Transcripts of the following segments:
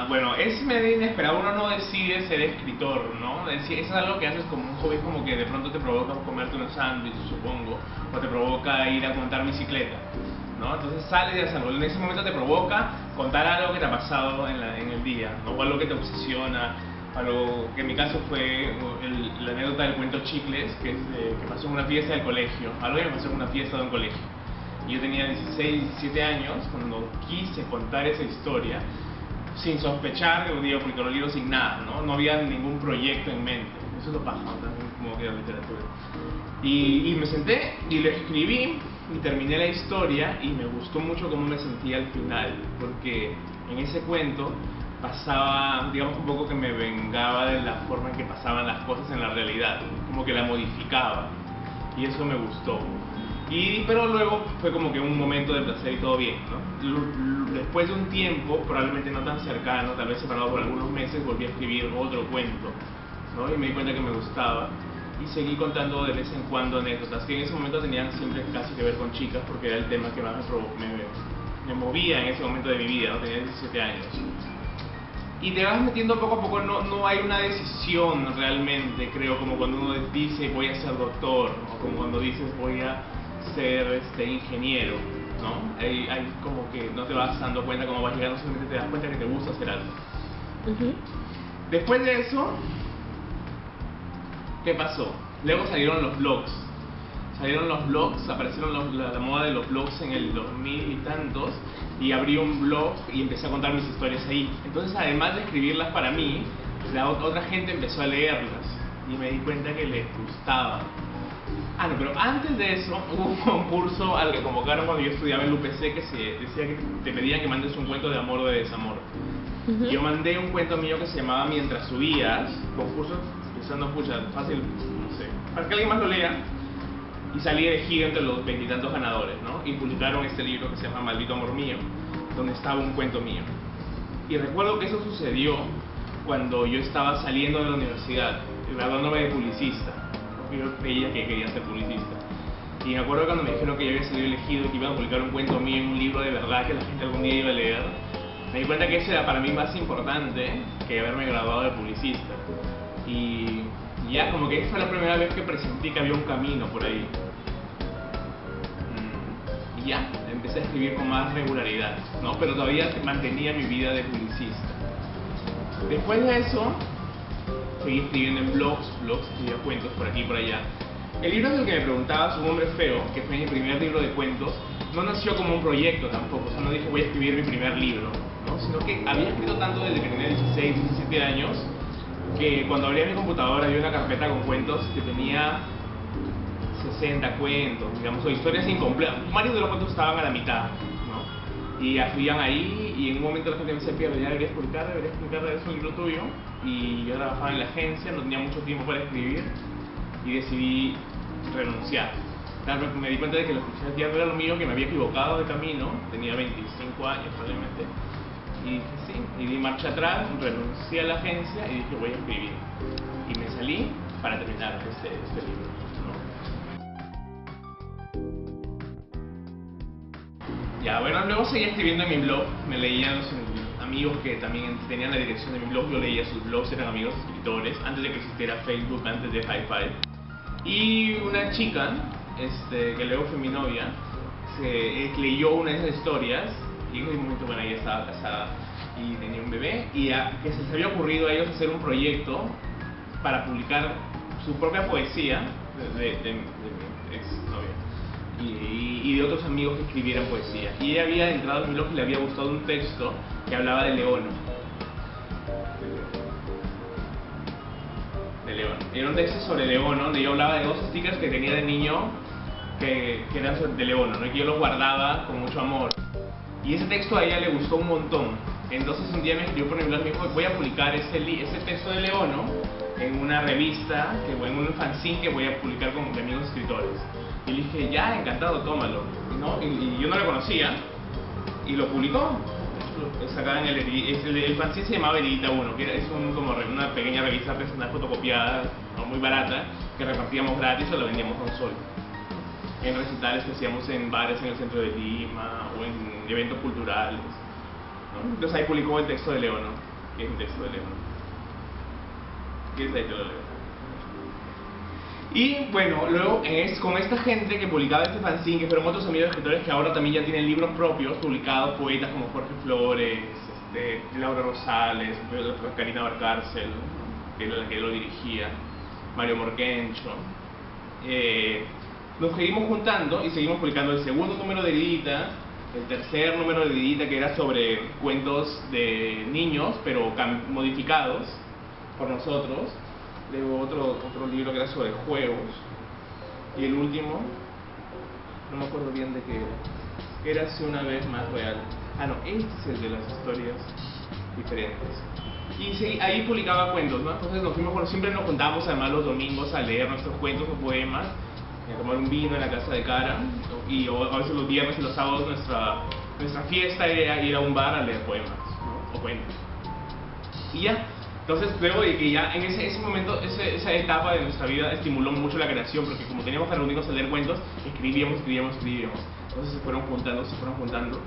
Bueno, es medio inesperado, uno no decide ser escritor, ¿no? Eso es algo que haces como un hobby, como que de pronto te provoca comerte unos sándwiches, supongo, o te provoca ir a montar bicicleta, ¿no? Entonces sales y haces algo, en ese momento te provoca contar algo que te ha pasado en el día, ¿no? O algo que te obsesiona, algo que en mi caso fue la anécdota del cuento Chicles, que pasó en una fiesta del colegio, algo que me pasó en una fiesta de un colegio. Y yo tenía 16, 17 años cuando quise contar esa historia, sin sospechar que podía publicar un libro, sin nada, ¿no? No había ningún proyecto en mente. Eso es lo paja, también como que la literatura. Y me senté y lo escribí y terminé la historia y me gustó mucho cómo me sentía al final, porque en ese cuento pasaba, digamos, un poco que me vengaba de la forma en que pasaban las cosas en la realidad, como que la modificaba, y eso me gustó. Pero luego fue como que un momento de placer y todo bien, ¿no? Después de un tiempo, probablemente no tan cercano, tal vez separado por algunos meses, volví a escribir otro cuento, ¿no? Y me di cuenta que me gustaba y seguí contando de vez en cuando anécdotas que en ese momento tenían siempre casi que ver con chicas, porque era el tema que más me movía en ese momento de mi vida, ¿no? Tenía 17 años. Y te vas metiendo poco a poco, no hay una decisión realmente, creo, como cuando uno dice voy a ser doctor, o como cuando dices voy a ser ingeniero, ¿no? Hay como que no te vas dando cuenta cómo vas llegando, simplemente te das cuenta que te gusta hacer algo. Después de eso, ¿qué pasó? Luego salieron los blogs. Aparecieron la moda de los blogs en el 2000 y tantos, y abrí un blog y empecé a contar mis historias ahí. Entonces, además de escribirlas para mí, la otra gente empezó a leerlas y me di cuenta que les gustaba. No, pero antes de eso hubo un concurso al que convocaron cuando yo estudiaba en el UPC que se decía que te pedían que mandes un cuento de amor o de desamor. Yo mandé un cuento mío que se llamaba Mientras subías, concurso pensando, pucha, fácil, no sé, para que alguien más lo lea, y salí elegido entre los veintitantos ganadores, ¿no? Y publicaron este libro que se llama Maldito Amor Mío, donde estaba un cuento mío. Y recuerdo que eso sucedió cuando yo estaba saliendo de la universidad, graduándome de publicista. Yo creía que quería ser publicista. Y me acuerdo cuando me dijeron que yo había salido elegido y que iban a publicar un cuento mío en un libro de verdad que la gente algún día iba a leer, me di cuenta que eso era para mí más importante que haberme graduado de publicista. Y ya, como que fue la primera vez que presentí que había un camino por ahí. Y ya, empecé a escribir con más regularidad, ¿no? Pero todavía mantenía mi vida de publicista. Después de eso, seguí escribiendo en blogs, escribía cuentos por aquí y por allá. El libro del que me preguntabas, Un hombre feo, que fue mi primer libro de cuentos, no nació como un proyecto tampoco, o sea, no dije voy a escribir mi primer libro, ¿no? Sino que había escrito tanto desde que tenía 16, 17 años, que cuando abría mi computadora había una carpeta con cuentos que tenía 60 cuentos, digamos, o historias incompletas. Varios de los cuentos estaban a la mitad, ¿no? Y afluían ahí, y en un momento la gente me decía, Pia, deberías publicar, es un libro tuyo. Y yo trabajaba en la agencia, no tenía mucho tiempo para escribir, y decidí renunciar. Me di cuenta de que la publicidad ya no era lo mío, que me había equivocado de camino, tenía 25 años probablemente. Y dije sí, y di marcha atrás, renuncié a la agencia y dije voy a escribir. Y me salí para terminar este libro, ¿no? Ya, bueno, luego seguí escribiendo en mi blog, me leían los amigos que también tenían la dirección de mi blog, yo leía sus blogs, eran amigos escritores, antes de que existiera Facebook, antes de Hi-Fi. Y una chica, que luego fue mi novia, leyó una de esas historias, y en ese momento, bueno, ella estaba casada y tenía un bebé, y que se les había ocurrido a ellos hacer un proyecto para publicar su propia poesía de mi ex novia y de otros amigos que escribieran poesía. Y ella había entrado en mi blog y le había gustado un texto que hablaba de Leono. Era un texto sobre Leono, donde yo hablaba de dos stickers que tenía de niño que eran de Leono, ¿no? Y que yo los guardaba con mucho amor. Y ese texto a ella le gustó un montón. Entonces un día me escribió por mi blog y me dijo, voy a publicar ese texto de Leono en una revista, en un fanzine que voy a publicar con amigos escritores. Y le dije, ya, encantado, tómalo, ¿no? Y yo no lo conocía, y lo publicó. Sacaban el fanzine se llamaba Edita 1, que es como una pequeña revista artesanal fotocopiada, ¿no? Muy barata, que repartíamos gratis o la vendíamos a un sol. En recitales que hacíamos en bares en el centro de Lima o en eventos culturales. ¿no? Entonces ahí publicó el texto de Leo, ¿no? ¿Qué es el texto de Leo? ¿Qué es ahí te lo leo? Y bueno, luego con esta gente que publicaba este fanzine, que fueron otros amigos escritores que ahora también ya tienen libros propios, publicados, poetas como Jorge Flores, Laura Rosales, Karina Barcárcel, que era la que lo dirigía, Mario Morquencho. Nos seguimos juntando y seguimos publicando el segundo número de Heridita, el tercer número de Heridita, que era sobre cuentos de niños, pero modificados por nosotros. Luego otro libro que era sobre juegos. Y el último, no me acuerdo bien de qué era. Érase una vez más real. Ah, no, este es el de las historias diferentes. Y sí, ahí publicaba cuentos, ¿no? Entonces nos fuimos, bueno, siempre nos juntábamos además los domingos a leer nuestros cuentos o poemas, a tomar un vino en la casa de Cara, y a veces los viernes y los sábados nuestra fiesta era ir a un bar a leer poemas, ¿no? O cuentos. Y ya. Entonces luego de que ya en ese momento, esa etapa de nuestra vida estimuló mucho la creación, porque como teníamos que reunirnos a leer cuentos, escribíamos. Entonces se fueron juntando,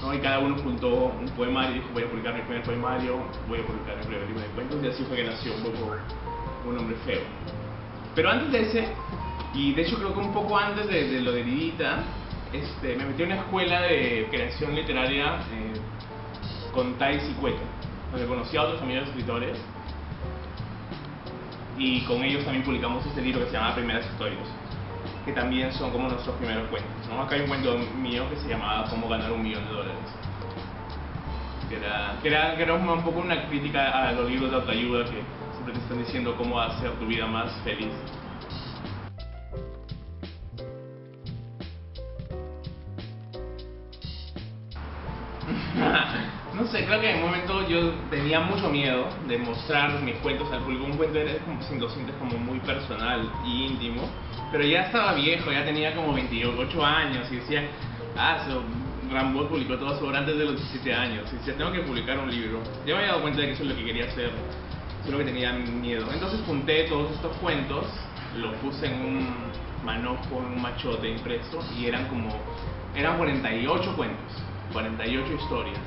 ¿no? Y cada uno juntó un poemario y dijo: voy a publicar mi primer poemario, voy a publicar mi primer libro de cuentos, y así fue que nació un poco Un hombre feo. Pero antes de ese, y de hecho creo que un poco antes de lo de Heridita, me metí en una escuela de creación literaria con Thais y Cueto, donde conocí a otros amigos escritores, y con ellos también publicamos este libro que se llama Primeras Historias, que también son como nuestros primeros cuentos, ¿no? Acá hay un cuento mío que se llamaba Cómo ganar $1 millón, que era un poco una crítica a los libros de autoayuda que siempre te están diciendo cómo hacer tu vida más feliz. No sé, creo que en un momento yo tenía mucho miedo de mostrar mis cuentos al público. Un cuento era como, si lo sientes, como muy personal y íntimo, pero ya estaba viejo, ya tenía como 28 años y decía, Rimbaud publicó toda su obra antes de los 17 años, y decía, tengo que publicar un libro. Yo me había dado cuenta de que eso es lo que quería hacer, solo que tenía miedo. Entonces junté todos estos cuentos, los puse en un manojo, en un machote impreso, y eran 48 cuentos, 48 historias.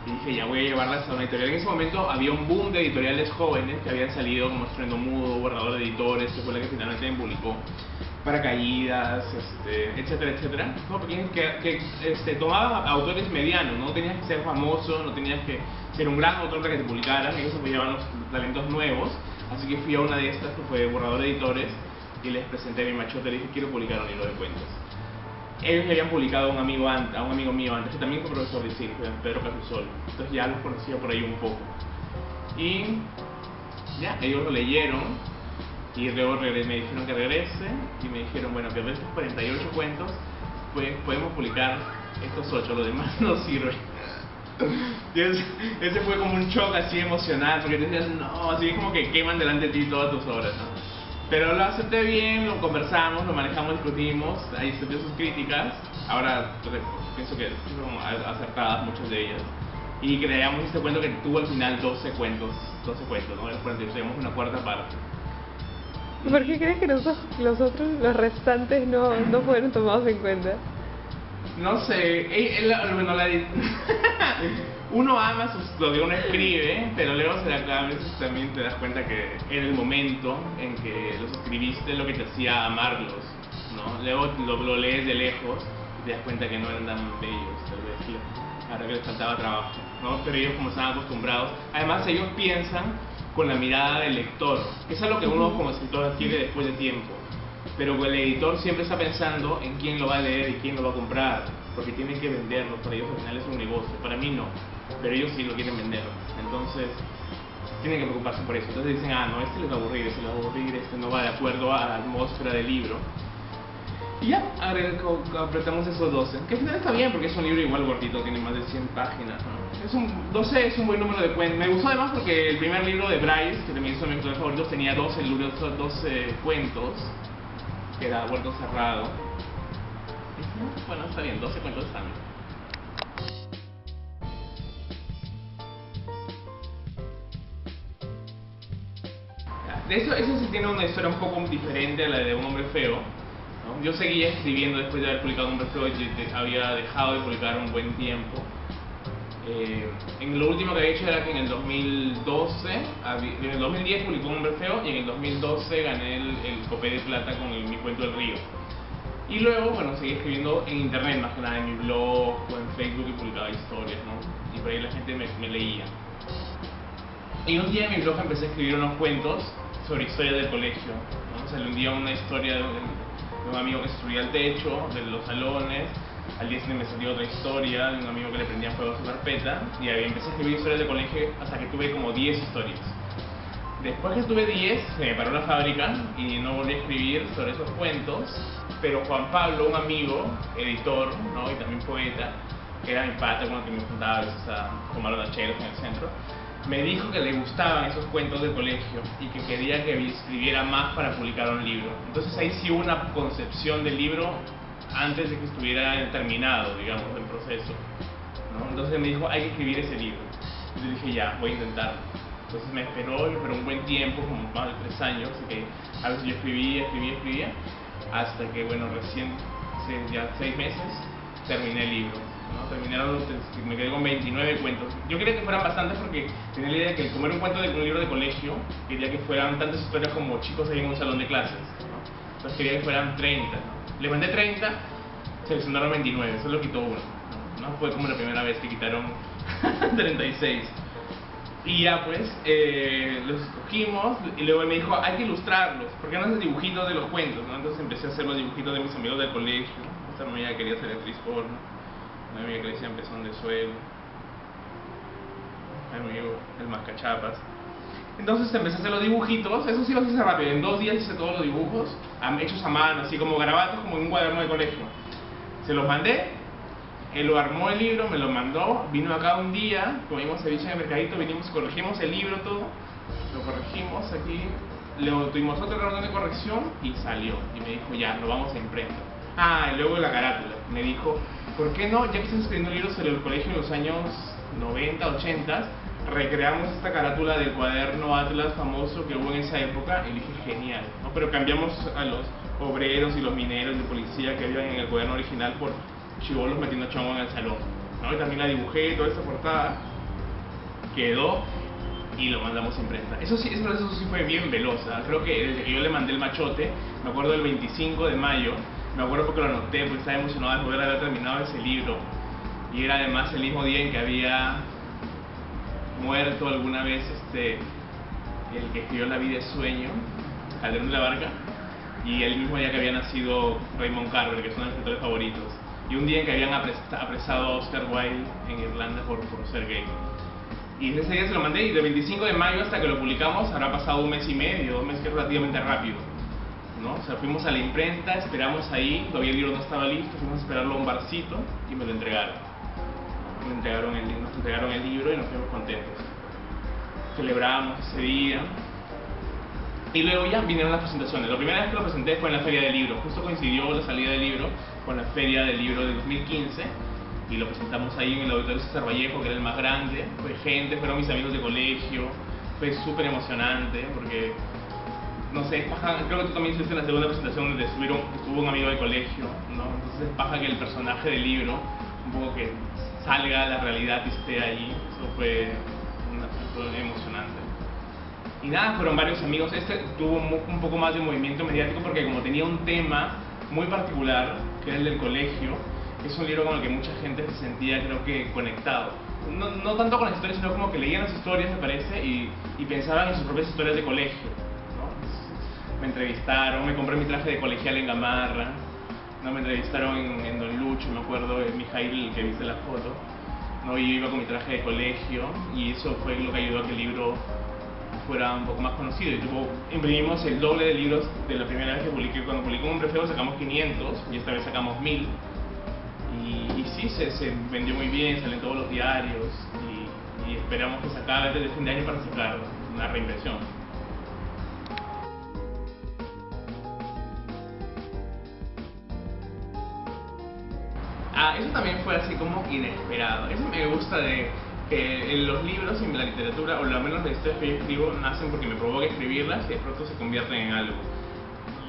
Y dije, ya voy a llevarlas a una editorial. En ese momento había un boom de editoriales jóvenes que habían salido, como Estruendo Mudo, Borrador de Editores, que fue la que finalmente me publicó, Paracaídas, etcétera, etcétera. No, que tomaban autores medianos, no tenías que ser famoso, no tenías que ser un gran autor para que te publicaran, ellos apoyaban los talentos nuevos. Así que fui a una de estas, que fue Borrador de Editores, y les presenté mi machote y le dije, quiero publicar un libro de cuentos. Ellos le habían publicado a un amigo mío antes, que también fue profesor de circo, Pedro Casusol. Entonces ya los conocía por ahí un poco. Y ya, ellos lo leyeron, y luego me dijeron que regrese, y me dijeron, bueno, que de estos 48 cuentos, pues podemos publicar estos 8, los demás no sirven. Y ese fue como un shock así emocional, porque te decías, no, así es como que queman delante de ti todas tus obras, ¿no? Pero lo acepté bien, lo conversamos, lo manejamos, discutimos, ahí se dio sus críticas. Ahora pienso que fueron acertadas muchas de ellas. Y creamos este cuento que tuvo al final 12 cuentos, ¿no? Los 48, digamos una cuarta parte. ¿Y por qué crees que los restantes no fueron tomados en cuenta? No sé, uno ama lo que uno escribe, pero luego a veces también te das cuenta que en el momento en que los escribiste lo que te hacía amarlos, ¿no? Luego lo lees de lejos y te das cuenta que no eran tan bellos, tal vez, ahora que les faltaba trabajo, ¿no? Pero ellos, como están acostumbrados, además ellos piensan con la mirada del lector, que es algo que uno como escritor adquiere después de tiempo. Pero el editor siempre está pensando en quién lo va a leer y quién lo va a comprar, porque tienen que venderlo, para ellos al final es un negocio, para mí no, pero ellos sí lo quieren vender, entonces tienen que preocuparse por eso. Entonces dicen, no, les va a aburrir, no va de acuerdo a la atmósfera del libro. Y ya, apretamos esos 12, que al final está bien porque es un libro igual gordito, tiene más de 100 páginas, ¿no? 12 es un buen número de cuentos. Me gustó además porque el primer libro de Bryce, que también es uno de mis autores favoritos, tenía 12 cuentos, que era Huerto Cerrado. Bueno, está bien, 12 cuentos están bien. De eso sí tiene una historia un poco diferente a la de Un hombre feo, ¿no? Yo seguía escribiendo después de haber publicado Un hombre feo, y había dejado de publicar un buen tiempo. En lo último que había hecho era que en el 2012, en el 2010 publicó Un Hombre Feo y en el 2012 gané el Copé de Plata con Mi Cuento del Río. Y luego, bueno, seguí escribiendo en internet, más que nada en mi blog o en Facebook, y publicaba historias, ¿no? Y por ahí la gente me leía. Y un día en mi blog empecé a escribir unos cuentos sobre historias del colegio, ¿no? Salió un día una historia de un amigo que se subía al techo de los salones. Al día siguiente me salió otra historia de un amigo que le prendía fuego a su carpeta. Y ahí empecé a escribir historias de colegio hasta que tuve como 10 historias. Después que tuve 10, se me paró la fábrica y no volví a escribir sobre esos cuentos. Pero Juan Pablo, un amigo, editor, ¿no? Y también poeta, que era mi pata con el que me juntaba a veces a tomar unas chelas en el centro, me dijo que le gustaban esos cuentos del colegio y que quería que escribiera más para publicar un libro. Entonces ahí sí hubo una concepción del libro antes de que estuviera terminado, digamos, el proceso, ¿no? Entonces me dijo, hay que escribir ese libro. Y yo dije, ya, voy a intentarlo. Entonces me esperó un buen tiempo, como más de 3 años, así que a veces yo escribía, hasta que, bueno, recién, hace ya 6 meses, terminé el libro, ¿no? Me quedé con 29 cuentos. Yo quería que fueran bastantes porque tenía la idea de que, como era un cuento de un libro de colegio, quería que fueran tantas historias como chicos ahí en un salón de clases, ¿no? Entonces quería que fueran 30, ¿no? Le mandé 30, seleccionaron 29, solo quitó uno, ¿no? Fue como la primera vez que quitaron 36. Y ya pues, los escogimos y luego me dijo, hay que ilustrarlos, porque no haces dibujitos de los cuentos, ¿no? Entonces empecé a hacer los dibujitos de mis amigos del colegio. Esta amiga quería ser actriz porno, una amiga que le decía Pezón de Suelo, mi amigo el Mascachapas. Entonces empecé a hacer los dibujitos, eso sí lo hice rápido, en 2 días hice todos los dibujos, hechos a mano, así como garabatos, como en un cuaderno de colegio. Se los mandé, él lo armó el libro, me lo mandó, vino acá un día, comimos ceviche en el mercadito, vinimos, corregimos el libro todo, lo corregimos aquí, luego tuvimos otra reunión de corrección y salió, y me dijo, ya, lo vamos a imprenta. Ah, y luego la carátula, me dijo, ¿por qué no, ya que estás escribiendo libros sobre el colegio en los años 90, 80, recreamos esta carátula del cuaderno Atlas famoso que hubo en esa época? Y dije, genial, ¿no? Pero cambiamos a los obreros y los mineros y policía que había en el cuaderno original por chibolos metiendo chongo en el salón, ¿no? Y también la dibujé, toda esa portada quedó y lo mandamos a imprenta. Eso sí fue bien veloz, ¿eh? Creo que desde que yo le mandé el machote, me acuerdo del 25 de mayo, me acuerdo porque lo anoté, porque estaba emocionado de poder haber terminado ese libro, y era además el mismo día en que había muerto alguna vez el que escribió La vida es sueño, Calderón de la Barca, y el mismo día que había nacido Raymond Carver, que son mis escritores favoritos, y un día en que habían apresado a Oscar Wilde en Irlanda por ser gay. Y ese día se lo mandé, y del 25 de mayo hasta que lo publicamos habrá pasado 1 mes y medio, 2 meses, que es relativamente rápido, ¿no? O sea, fuimos a la imprenta, esperamos ahí, todavía el libro no estaba listo, fuimos a esperarlo a un barcito y me lo entregaron. Nos entregaron el libro y nos fuimos contentos. Celebramos ese día. Y luego ya vinieron las presentaciones. La primera vez que lo presenté fue en la Feria del Libro. Justo coincidió la salida del libro con la Feria del Libro de 2015. Y lo presentamos ahí en el Auditorio César Vallejo, que era el más grande. Fue gente, fueron mis amigos de colegio. Fue súper emocionante porque, no sé, es paja. Creo que tú también hiciste la segunda presentación donde estuvo un amigo de colegio, ¿no? Entonces es paja que el personaje del libro, un poco que salga a la realidad y esté ahí. Eso fue emocionante. Y nada, fueron varios amigos. Tuvo un poco más de movimiento mediático porque como tenía un tema muy particular, que era el del colegio, es un libro con el que mucha gente se sentía, creo que, conectado. No tanto con las historias, sino como que leían las historias, me parece, y pensaban en sus propias historias de colegio, ¿no? Me entrevistaron, me compré mi traje de colegial en Gamarra, ¿no? Me entrevistaron en Don Lucho, me acuerdo, en Mijail, que viste la foto, ¿no? Y yo iba con mi traje de colegio, y eso fue lo que ayudó a que el libro fuera un poco más conocido. Y imprimimos el doble de libros de la primera vez que publiqué. Cuando publiqué Un Hombre Feo sacamos 500 y esta vez sacamos 1000. Y sí, se vendió muy bien, salió en todos los diarios y esperamos que se acabe antes de fin de año para sacar una reimpresión. Eso también fue así como inesperado. Eso me gusta de que los libros y la literatura, o al menos las historias que yo escribo, nacen porque me provoca escribirlas y de pronto se convierten en algo.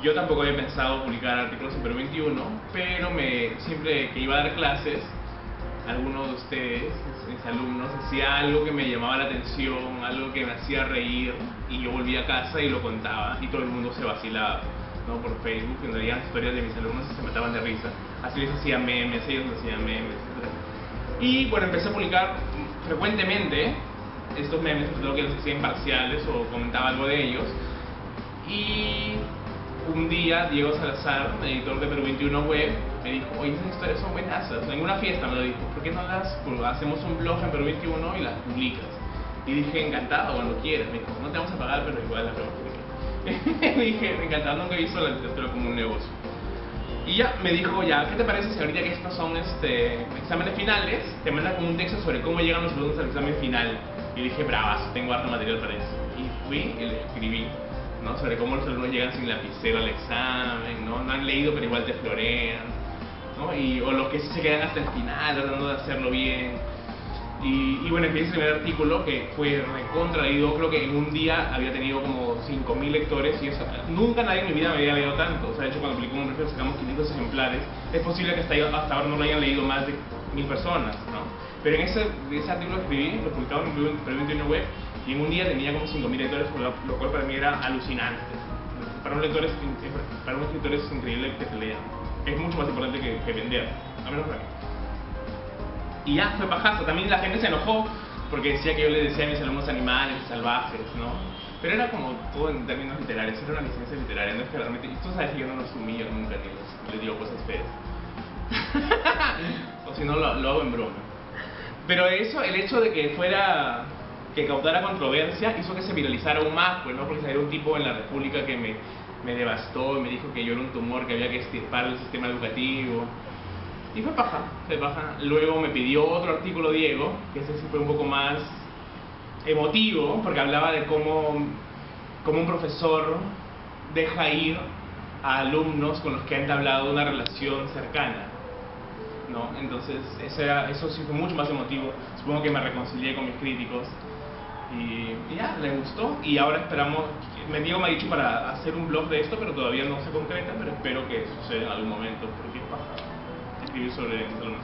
Yo tampoco había pensado publicar artículos en Perú 21, pero siempre que iba a dar clases, alguno de ustedes, mis alumnos, hacía algo que me llamaba la atención, algo que me hacía reír, y yo volvía a casa y lo contaba, y todo el mundo se vacilaba, ¿no? Por Facebook, en realidad historias de mis alumnos y se mataban de risa. Así les hacía memes, ellos me hacían memes, etc. Y bueno, empecé a publicar frecuentemente estos memes, sobre todo que los hacía imparciales o comentaba algo de ellos. Y un día Diego Salazar, editor de Perú 21 Web, me dijo: oye, esas historias son buenazas. En una fiesta me lo dijo: ¿por qué no hacemos un blog en Perú 21 y las publicas? Y dije: encantado, cuando quieras. Me dijo: no te vamos a pagar, pero igual la publiqué. Dije: encantado, nunca he visto la literatura como un negocio. Y ya me dijo: ya, ¿qué te parece si ahorita que estos son exámenes finales, te mandan como un texto sobre cómo llegan los alumnos al examen final? Y dije: bravazo, tengo harto material para eso. Y fui y le escribí, ¿no? Sobre cómo los alumnos llegan sin lapicero al examen, ¿no? No han leído pero igual te florean, ¿no? O los que sí se quedan hasta el final tratando de hacerlo bien. Y bueno, escribí ese primer artículo que fue recontra leído. Creo que en un día había tenido como 5.000 lectores, y eso, nunca nadie en mi vida me había leído tanto. O sea, de hecho, cuando publicamos un review sacamos 500 ejemplares. Es posible que hasta ahora no lo hayan leído más de 1.000 personas, ¿no? Pero en ese artículo que escribí, lo publicaba en Perú 21 Web, y en un día tenía como 5.000 lectores, lo cual para mí era alucinante. Para un escritor es increíble que te lean. Es mucho más importante que vender, a menos para mí. Y ya, fue pajazo. También la gente se enojó porque decía que yo le decía a mis alumnos animales, salvajes, ¿no? Pero era como todo en términos literarios, era una licencia literaria, no es que realmente... Tú sabes que yo no los humillo nunca, ni les digo cosas feas. O si no, lo hago en broma. Pero eso, el hecho de que causara controversia, hizo que se viralizara aún más, pues, ¿no? Porque salió un tipo en la República que me devastó y me dijo que yo era un tumor que había que extirpar el sistema educativo. Y fue paja, Luego me pidió otro artículo Diego, que ese sí fue un poco más emotivo, porque hablaba de cómo un profesor deja ir a alumnos con los que ha entablado una relación cercana, ¿no? Entonces eso sí fue mucho más emotivo. Supongo que me reconcilié con mis críticos y ya, le gustó. Y ahora esperamos, Diego me ha dicho para hacer un blog de esto, pero todavía no se concreta, pero espero que suceda en algún momento, porque es paja escribir sobre alumnos.